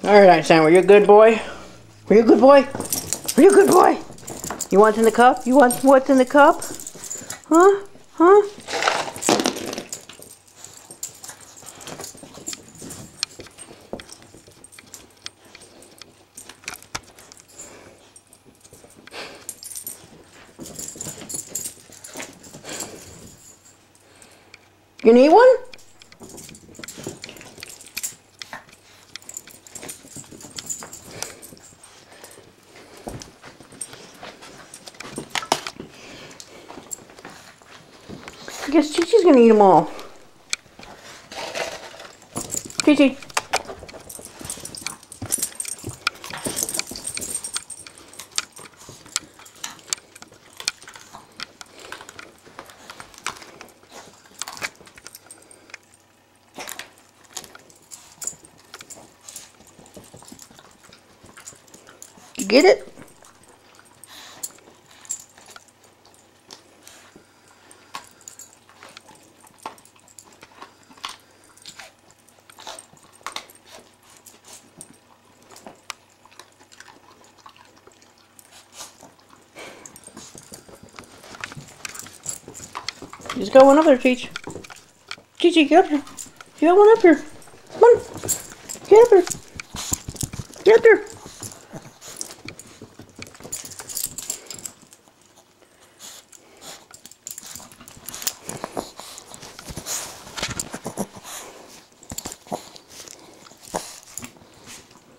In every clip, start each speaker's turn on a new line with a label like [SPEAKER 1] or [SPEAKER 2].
[SPEAKER 1] Alright, Einstein, were you a good boy? Were you a good boy? Were you a good boy? You want in the cup? You want what's in the cup? Huh? Huh? You need one? I guess Chi-Chi's gonna eat them all. Chi-Chi. You get it? Just got one up there, Cheech. Chi-Chi, get up here. You got one up here. Come on. Get up here. Get up there.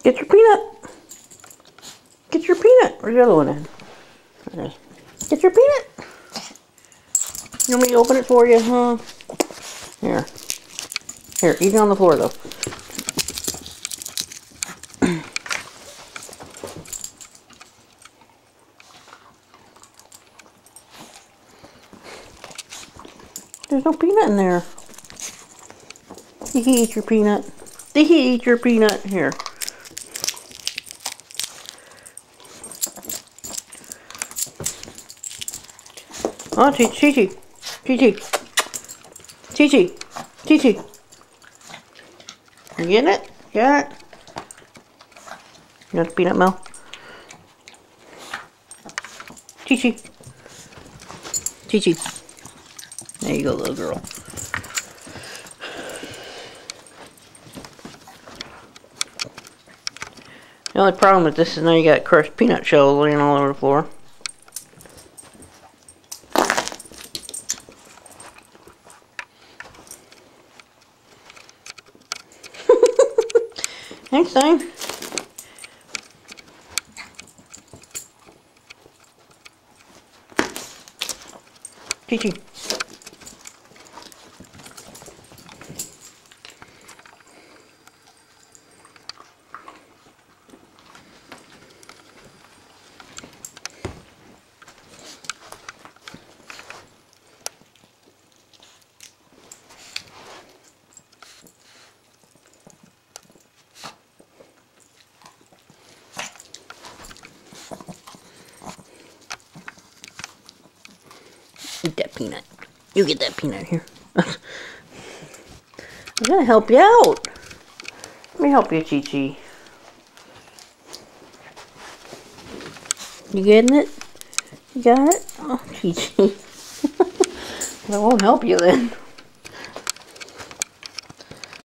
[SPEAKER 1] Get your peanut. Get your peanut. Where's the other one at? There it is. Get your peanut. You want me to open it for you, huh? Here. Here, eat it on the floor, though. There's no peanut in there. Did he eat your peanut? Did he eat your peanut? Here. Oh, Chi-Chi. Chi-Chi. Chi-Chi. Chi-Chi. You getting it? Got it? You want the peanut, Mel? Chi-Chi. Chi-Chi. There you go, little girl. The only problem with this is now you got crushed peanut shells laying all over the floor. Next time. Chi-Chi. Eat that peanut. You get that peanut here. I'm gonna help you out. Let me help you, Chi-Chi. You getting it? You got it? Oh, Chi-Chi. I won't help you then.